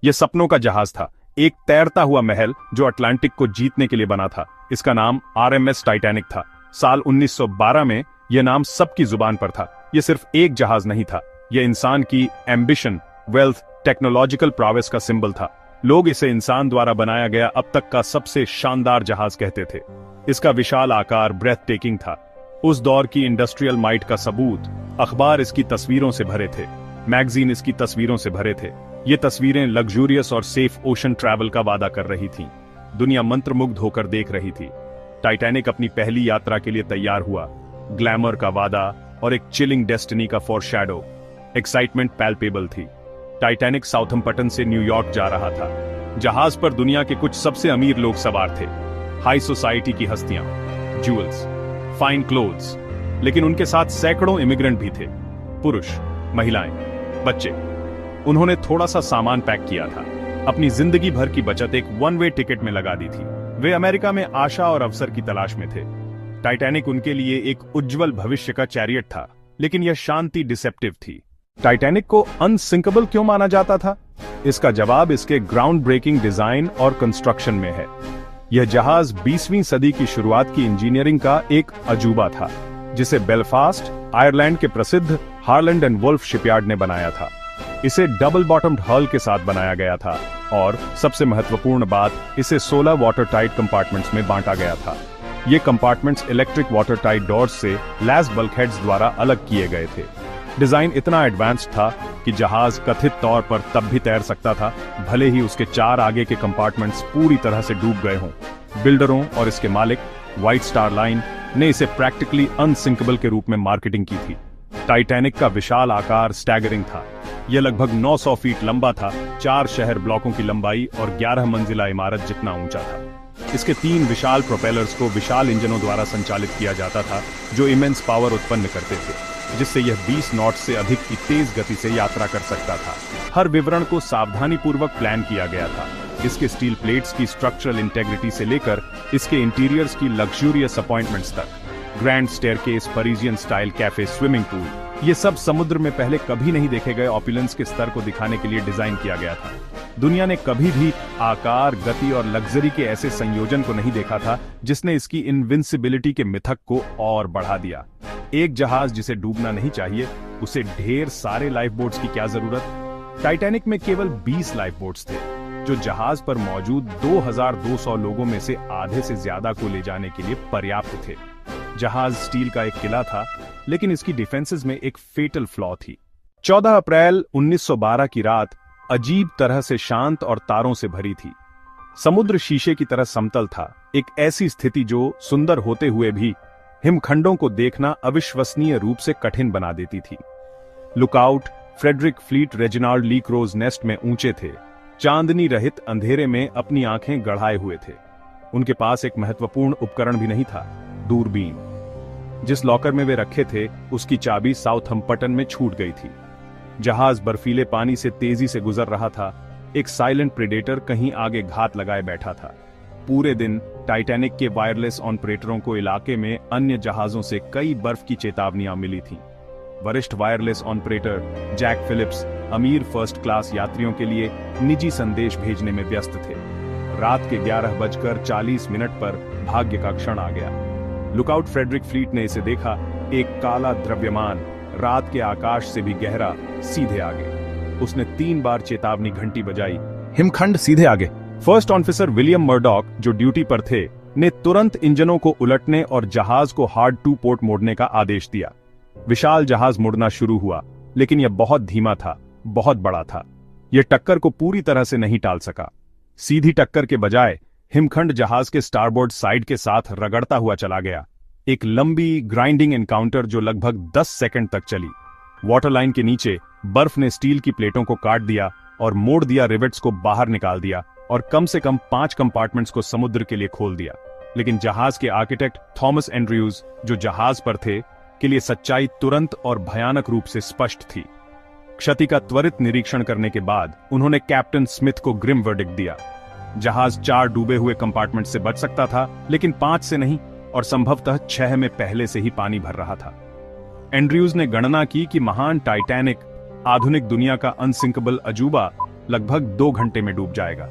यह सपनों का जहाज था, एक तैरता हुआ महल जो अटलांटिक को जीतने के लिए बना था। इसका नाम आरएमएस टाइटैनिक था। साल 1912 में यह नाम सबकी जुबान पर था। यह सिर्फ एक जहाज नहीं था, यह इंसान की एम्बिशन, वेल्थ, टेक्नोलॉजिकल प्रोग्रेस का सिंबल था। लोग इसे इंसान द्वारा बनाया गया अब तक का सबसे शानदार जहाज कहते थे। इसका विशाल आकार ब्रेथ टेकिंग था। उस दौर की इंडस्ट्रियल माइट का सबूत, अखबार इसकी तस्वीरों से भरे थे, मैगजीन इसकी तस्वीरों से भरे थे। ये तस्वीरें लग्जूरियस और सेफ ओशन ट्रैवल का वादा कर रही थीं। दुनिया मंत्रमुग्ध होकर देख रही थी। टाइटैनिक अपनी पहली यात्रा के लिए तैयार हुआ। ग्लैमर का वादा और एक चिलिंग डेस्टिनी का फोरशैडो। एक्साइटमेंट पैल्पेबल थी। टाइटैनिक साउथम्पटन से न्यूयॉर्क जा रहा था। जहाज पर दुनिया के कुछ सबसे अमीर लोग सवार थे, हाई सोसाइटी की हस्तियां, ज्वेल्स, फाइन क्लोथ्स, लेकिन उनके साथ सैकड़ों इमिग्रेंट भी थे, पुरुष, महिलाएं, बच्चे। उन्होंने थोड़ा सा सामान पैक किया था, अपनी जिंदगी भर की बचत एक वन वे टिकट में लगा दी थी। वे अमेरिका में आशा और अवसर की तलाश में थे। टाइटैनिक उनके लिए एक उज्जवल भविष्य का चैरियट था, लेकिन यह शांति डिसेप्टिव थी। टाइटैनिक को अनसिंकेबल क्यों माना जाता था? इसका जवाब इसके ग्राउंड ब्रेकिंग डिजाइन और कंस्ट्रक्शन में है। यह जहाज 20वीं सदी की शुरुआत की इंजीनियरिंग का एक अजूबा था, जिसे बेलफास्ट, आयरलैंड के प्रसिद्ध हार्लैंड एंड वुल्फ शिपयार्ड ने बनाया था। इसे डबल बॉटम्ड हल के साथ बनाया गया था और सबसे महत्वपूर्ण बात, इसे 16 वाटर टाइट कंपार्टमेंट्स में बांटा गया था। ये compartments electric water tight doors से लैस बल्कहेड्स द्वारा अलग किए गए थे। डिजाइन इतना एडवांस्ड था कि जहाज कथित तौर पर तब भी तैर सकता था, भले ही उसके 4 आगे के कंपार्टमेंट्स पूरी तरह से डूब गए हों। बिल्डरों और इसके मालिक व्हाइट स्टार लाइन ने इसे प्रैक्टिकली अनसिंकेबल के रूप में मार्केटिंग की थी। टाइटैनिक का विशाल आकार स्टैगरिंग था। यह लगभग 900 फीट लंबा था, 4 शहर ब्लॉकों की लंबाई और 11 मंजिला इमारत जितना ऊंचा था। इसके 3 विशाल प्रोपेलर्स को विशाल इंजनों द्वारा संचालित किया जाता था, जो इमेंस पावर उत्पन्न करते थे, जिससे यह 20 नॉट से अधिक की तेज गति से यात्रा कर सकता था। हर विवरण को सावधानीपूर्वक प्लान किया गया था। इसके स्टील प्लेट्स की स्ट्रक्चरल इंटेग्रिटी से लेकर इसके इंटीरियर्स की लग्जूरियस अपॉइंटमेंट्स तक, grand staircase, perigean style cafe, swimming pool, ये सब समुद्र में पहले कभी नहीं देखे गए ऑपुलेंस के स्तर को दिखाने के लिए डिजाइन किया गया था। दुनिया ने कभी भी आकार, गति और लग्जरी के ऐसे संयोजन को नहीं देखा था, जिसने इसकी इनविंसिबिलिटी के मिथक को और बढ़ा दिया। एक जहाज जिसे डूबना नहीं चाहिए, उसे ढेर सारे लाइफ बोट्स की क्या जरूरत? टाइटैनिक में केवल 20 लाइफ बोट्स थे, जो जहाज पर मौजूद 2200 लोगों में से आधे से ज्यादा को ले जाने के लिए पर्याप्त थे। जहाज स्टील का एक किला था, लेकिन इसकी डिफेंसेस में एक फेटल फ्लॉ थी। 14 अप्रैल 1912 की रात अजीब तरह से शांत और तारों से भरी थी। समुद्र शीशे की तरह समतल था, एक ऐसी स्थिति जो सुंदर होते हुए भी हिमखंडों को देखना अविश्वसनीय रूप से कठिन बना देती थी। लुकआउट, फ्रेडरिक फ्लीट रेजिनाल्ड ली क्रोज नेस्ट में ऊंचे थे, चांदनी रहित अंधेरे में अपनी आंखें गड़ाए हुए थे। उनके पास एक महत्वपूर्ण उपकरण भी नहीं था, दूरबीन। जिस लॉकर में वे रखे थे, उसकी चाबी साउथम्पटन में छूट गई थी। जहाज बर्फीले पानी से तेजी से गुजर रहा था। एक साइलेंट प्रेडेटर कहीं आगे घात लगाए बैठा था। पूरे दिन टाइटैनिक के वायरलेस ऑपरेटरों को इलाके में अन्य जहाजों से कई बर्फ की चेतावनियां मिली थीं। वरिष्ठ वायरलेस ऑपरेटर जैक फिलिप्स अमीर फर्स्ट क्लास यात्रियों के लिए निजी संदेश भेजने में व्यस्त थे। रात के 11:40 पर भाग्य का क्षण आ गया। लुकआउट फ्रेडरिक फ्लीट ने इसे देखा, एक काला द्रव्यमान, रात के आकाश से भी गहरा, सीधे आगे। उसने 3 बार चेतावनी घंटी बजाई, हिमखंड सीधे आगे। फर्स्ट ऑफिसर विलियम मर्डॉक, जो ड्यूटी पर थे, ने तुरंत इंजनों को उलटने और जहाज को हार्ड टू पोर्ट मोड़ने का आदेश दिया। विशाल जहाज मुड़ना शुरू हुआ, लेकिन यह बहुत धीमा था, बहुत बड़ा था। यह टक्कर को पूरी तरह से नहीं टाल सका। सीधी टक्कर के बजाय हिमखंड जहाज के स्टारबोर्ड साइड के साथ रगड़ता हुआ चला गया। एक लंबी ग्राइंडिंग एनकाउंटर जो लगभग 10 सेकंड तक चली। वाटरलाइन के नीचे बर्फ ने स्टील की प्लेटों को काट दिया और मोड़ दिया, रिवेट्स को बाहर निकाल दिया और कम से कम 5 कंपार्टमेंट्स को समुद्र के लिए खोल दिया। लेकिन जहाज के आर्किटेक्ट थॉमस एंड्रयूज, जो जहाज पर थे, के लिए सच्चाई तुरंत और भयानक रूप से स्पष्ट थी। क्षति का त्वरित निरीक्षण करने के बाद उन्होंने कैप्टन स्मिथ को ग्रिम वर्डिक्ट दिया। जहाज 4 डूबे हुए कंपार्टमेंट से बच सकता था, लेकिन 5 से नहीं, और संभवतः 6 में पहले से ही पानी भर रहा था। एंड्रयूज ने गणना की कि महान टाइटैनिक, आधुनिक दुनिया का अनसिंकेबल अजूबा, लगभग 2 घंटे में डूब जाएगा।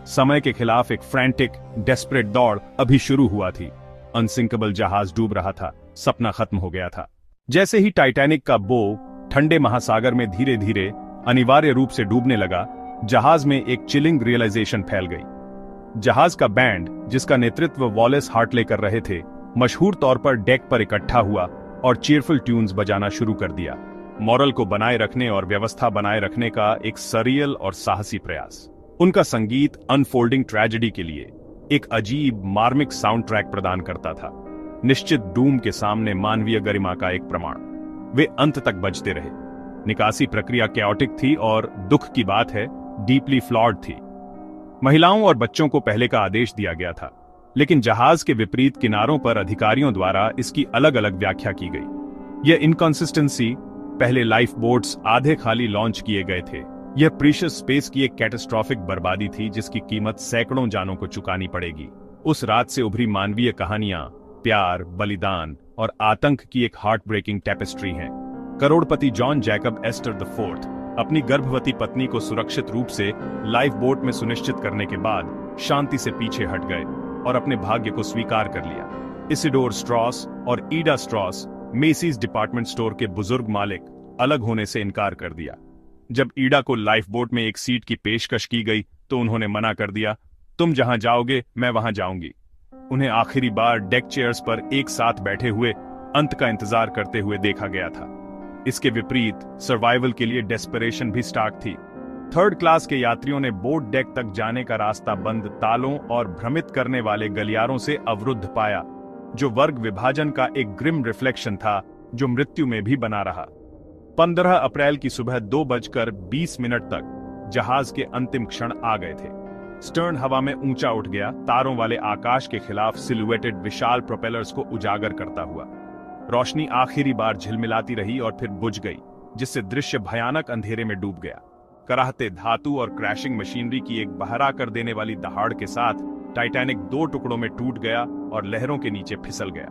समय के खिलाफ एक फ्रैंटिक, डेस्परेट दौड़ अभी शुरू हुआ थी। अनसिंकेबल जहाज डूब रहा था, सपना खत्म हो गया था। जैसे ही टाइटैनिक का बो ठंडे महासागर में धीरे धीरे अनिवार्य रूप से डूबने लगा, जहाज में एक चिलिंग रियलाइजेशन फैल गई। जहाज का बैंड, जिसका नेतृत्व वॉलेस हार्टले कर रहे थे, मशहूर तौर पर डेक पर इकट्ठा हुआ और चीयरफुल ट्यून्स बजाना शुरू कर दिया। मॉरल को बनाए रखने और व्यवस्था बनाए रखने का एक सरियल और साहसी प्रयास। उनका संगीत अनफोल्डिंग ट्रेजेडी के लिए एक अजीब मार्मिक साउंड ट्रैक प्रदान करता था, निश्चित डूम के सामने मानवीय गरिमा का एक प्रमाण। वे अंत तक बजते रहे। निकासी प्रक्रिया कैओटिक थी और दुख की बात है, डीपली फ्लॉड थी। महिलाओं और बच्चों को पहले का आदेश दिया गया था, लेकिन जहाज के विपरीत किनारों पर अधिकारियों द्वारा इसकी अलग अलग व्याख्या की गई। यह इनकंसिस्टेंसी, पहले लाइफ बोट्स आधे खाली लॉन्च किए गए थे। यह प्रीशियस स्पेस की एक कैटास्ट्रॉफिक बर्बादी थी जिसकी कीमत सैकड़ों जानों को चुकानी पड़ेगी। उस रात से उभरी मानवीय कहानियां प्यार, बलिदान और आतंक की एक हार्ट ब्रेकिंग टेपेस्ट्री हैं। करोड़पति जॉन जैकब एस्टर IV अपनी गर्भवती पत्नी को सुरक्षित रूप से लाइफ बोट में सुनिश्चित करने के बाद शांति से पीछे हट गए और अपने भाग्य को स्वीकार कर लिया। इसिडोर स्ट्रॉस और ईडा स्ट्रॉस, मेसीज डिपार्टमेंट स्टोर के बुजुर्ग मालिक, अलग होने से इनकार कर दिया। जब ईडा को लाइफ बोट में एक सीट की पेशकश की गई तो उन्होंने मना कर दिया, तुम जहां जाओगे मैं वहां जाऊंगी। उन्हें आखिरी बार डेक चेयर्स पर एक साथ बैठे हुए अंत का इंतजार करते हुए देखा गया था। इसके विपरीत सर्वाइवल के लिए डेस्परेशन भी स्टार्ट थी। थर्ड क्लास के यात्रियों ने बोट डेक तक जाने का रास्ता बंद तालों और भ्रमित करने वाले गलियारों से अवरुद्ध पाया, जो वर्ग विभाजन का एक ग्रिम रिफ्लेक्शन था जो मृत्यु में भी बना रहा। 15 अप्रैल की सुबह 2:20 तक जहाज के अंतिम क्षण आ गए थे। स्टर्न हवा में ऊंचा उठ गया, तारों वाले आकाश के खिलाफ सिलुएटेड विशाल प्रोपेलर्स को उजागर करता हुआ। रोशनी आखिरी बार झिलमिलाती रही और फिर बुझ गई, जिससे दृश्य भयानक अंधेरे में डूब गया। कराहते धातु और क्रैशिंग मशीनरी की एक बहरा कर देने वाली दहाड़ के साथ टाइटैनिक 2 टुकड़ों में टूट गया और लहरों के नीचे फिसल गया।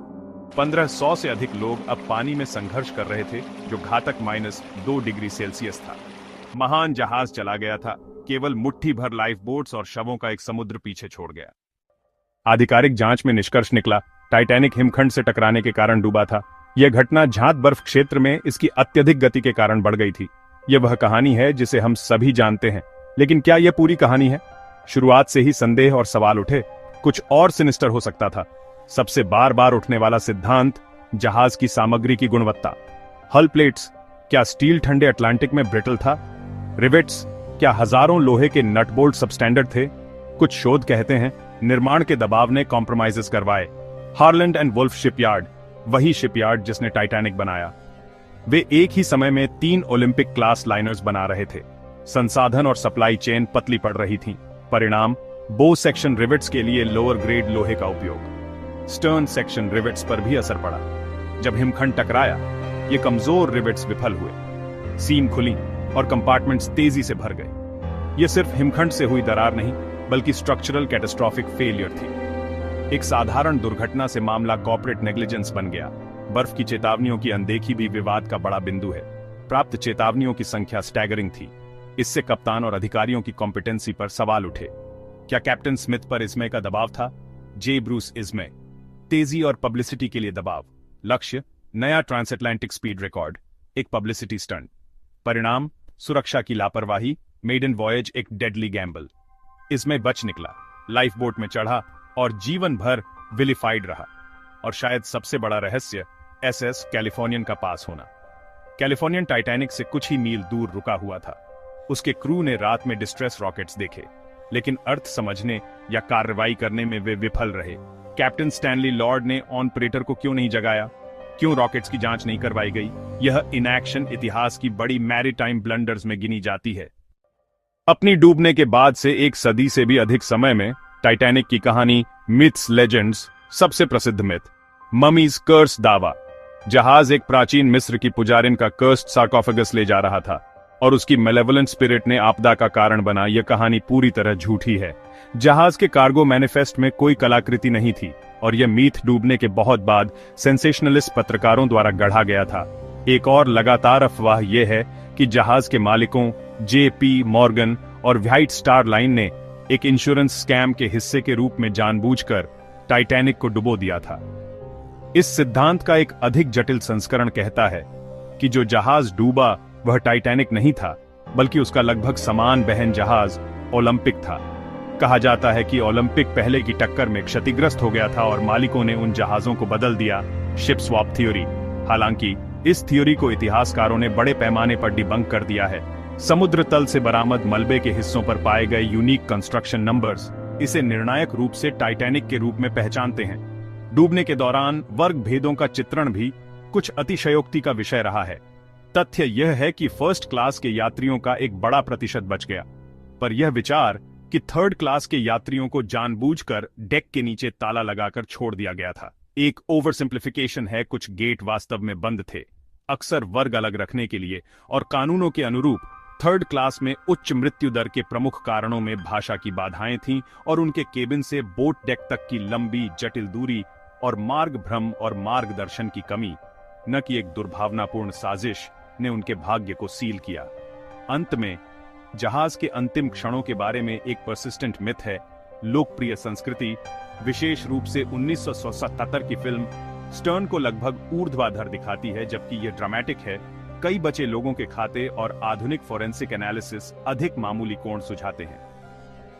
1500 से अधिक लोग अब पानी में संघर्ष कर रहे थे, जो घातक -2 डिग्री सेल्सियस था। महान जहाज चला गया था, केवल मुट्ठी भर लाइफ बोट्स और शवों का एक समुद्र पीछे छोड़ गया। आधिकारिक जांच में निष्कर्ष निकला, टाइटैनिक हिमखंड से टकराने के कारण डूबा था। यह घटना झांत बर्फ क्षेत्र में इसकी अत्यधिक गति के कारण बढ़ गई थी। यह वह कहानी है जिसे हम सभी जानते हैं, लेकिन क्या यह पूरी कहानी है? शुरुआत से ही संदेह और सवाल उठे। कुछ और सिनिस्टर हो सकता था। सबसे बार बार उठने वाला सिद्धांत, जहाज की सामग्री की गुणवत्ता। हल प्लेट्स, क्या स्टील ठंडे अटलांटिक में ब्रिटल था? रिवेट्स, क्या हजारों लोहे के नट बोल्ट सबस्टैंडर्ड थे? कुछ शोध कहते हैं निर्माण के दबाव ने कॉम्प्रोमाइजेस करवाए। हार्लैंड एंड वुल्फ शिपयार्ड, वही शिपयार्ड जिसने टाइटैनिक बनाया। वे एक ही समय में 3 ओलंपिक क्लास लाइनर्स बना रहे थे। संसाधन और सप्लाई चेन पतली पड़ रही थी। परिणाम, बो सेक्शन रिवेट्स के लिए लोअर ग्रेड लोहे का उपयोग। स्टर्न सेक्शन रिवेट्स पर भी असर पड़ा। जब हिमखंड टकराया, ये कमजोर रिवेट्स विफल हुए, सीम खुली और कंपार्टमेंट्स तेजी से भर गए। यह सिर्फ हिमखंड से हुई दरार नहीं, बल्कि स्ट्रक्चरल कैटास्ट्रॉफिक फेलियर थी। एक साधारण दुर्घटना से मामला कॉर्पोरेट नेग्लिजेंस बन गया। बर्फ की चेतावनियों की अनदेखी भी विवाद का बड़ा बिंदु है। प्राप्त चेतावनियों की संख्या स्टैगरिंग थी। इससे कप्तान और अधिकारियों की कॉम्पिटेंसी पर सवाल उठे। क्या कैप्टन स्मिथ पर इस्मे का दबाव था? जे ब्रूस इस्मे। तेजी और पब्लिसिटी के लिए दबाव। लक्ष्य, नया ट्रांसएटलांटिक स्पीड रिकॉर्ड। एक पब्लिसिटी स्टंट। परिणाम, सुरक्षा की लापरवाही, मेडन वॉयज एक डेडली गैम्बल। इसमें बच निकला, लाइफ बोट में चढ़ा और जीवन भर विलिफाइड रहा। और शायद सबसे बड़ा रहस्य, SS कैलिफोर्नियन का पास होना। कैलिफोर्नियन टाइटैनिक से कुछ ही मील दूर रुका हुआ था। उसके क्रू ने रात में डिस्ट्रेस रॉकेट्स देखे, लेकिन अर्थ समझने या कार्रवाई करने में वे विफल रहे। कैप्टन स्टैनली लॉर्ड ने ऑपरेटर को क्यों नहीं जगाया? क्यों रॉकेट्स की जांच नहीं करवाई गई? यह इनएक्शन इतिहास की बड़ी मैरीटाइम ब्लंडर्स में गिनी जाती है। अपनी डूबने के बाद से 1 सदी से भी अधिक समय में टाइटैनिक की कहानी, मिथ्स, लेजेंड्स, सबसे प्रसिद्ध मिथ, ममीज कर्स दावा। जहाज एक प्राचीन मिस्र की पुजारिन का कर्स्ड सार्कोफेगस ले जा रहा था और उसकी मेलेवोलेंट स्पिरिट ने आपदा का कारण बना। यह कहानी पूरी तरह झूठी है। जहाज के कार्गो मैनिफेस्ट में कोई कलाकृति नहीं थी और यह मीथ डूबने के बहुत बाद सेंसेशनलिस्ट पत्रकारों द्वारा गढ़ा गया था। एक और लगातार अफवाह यह है कि जहाज के मालिकों JP मॉर्गन और व्हाइट स्टार लाइन ने एक इंश्योरेंस स्कैम के हिस्से के रूप में जानबूझकर टाइटैनिक को डुबो दिया था। इस सिद्धांत का एक अधिक जटिल संस्करण कहता है कि जो जहाज डूबा वह टाइटैनिक नहीं था, बल्कि उसका लगभग समान बहन जहाज ओलंपिक था। कहा जाता है कि ओलंपिक पहले की टक्कर में क्षतिग्रस्त हो गया था और मालिकों ने उन जहाजों को बदल दिया, शिप स्वैप थ्योरी। हालांकि इस थ्योरी को इतिहासकारों ने बड़े पैमाने पर डिबंक कर दिया है। समुद्र तल से बरामद मलबे के हिस्सों पर पाए गए यूनिक कंस्ट्रक्शन नंबर्स इसे निर्णायक रूप से टाइटैनिक के रूप में पहचानते हैं। डूबने के दौरान वर्ग भेदों का चित्रण भी कुछ अतिशयोक्ति का विषय रहा है। तथ्य यह है कि फर्स्ट क्लास के यात्रियों का एक बड़ा प्रतिशत बच गया, पर यह विचार कि थर्ड क्लास के यात्रियों को जानबूझकर डेक के नीचे ताला लगाकर छोड़ दिया गया था, एक ओवर सिंप्लिफिकेशन है। कुछ गेट वास्तव में बंद थे, अक्सर वर्ग अलग रखने के लिए, और कानूनों के अनुरूप थर्ड क्लास में उच्च मृत्यु दर के प्रमुख कारणों में भाषा की बाधाएं थीं और उनके केबिन से बोट डेक तक की लंबी जटिल दूरी और मार्ग भ्रम और मार्गदर्शन की कमी, न कि एक दुर्भावनापूर्ण साजिश ने उनके भाग्य को सील किया। अंत में जहाज के अंतिम क्षणों के बारे में एक परसिस्टेंट मिथ है। लोकप्रिय संस्कृति, विशेष रूप से 1977 की फिल्म स्टर्न को लगभग ऊर्ध्वाधर दिखाती है, जबकि यह ड्रामेटिक है। कई बचे लोगों के खाते और आधुनिक फोरेंसिक एनालिसिस अधिक मामूली कोण सुझाते हैं।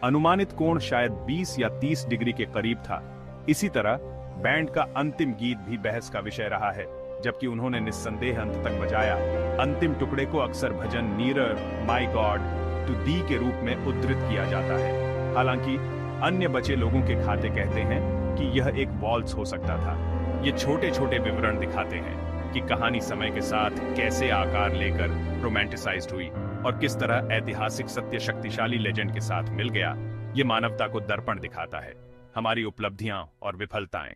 अनुमानित कोण शायद 20 या 30 डिग्री के करीब था। इसी तरह बैंड का अंतिम गीत भी बहस का विषय रहा है, जबकि उन्होंने निस्संदेह अंत तक बजाया। अंतिम टुकड़े को अक्सर भजन नीरर माय गॉड टू दी के रूप में उद्धृत किया जाता है। हालांकि अन्य बचे लोगों के खाते कहते हैं कि यह एक वॉल्स हो सकता था। ये छोटे छोटे विवरण दिखाते हैं कि कहानी समय के साथ कैसे आकार लेकर रोमांटिसाइज्ड हुई और किस तरह ऐतिहासिक सत्य शक्तिशाली लेजेंड के साथ मिल गया। ये मानवता को दर्पण दिखाता है, हमारी उपलब्धियां और विफलताएं।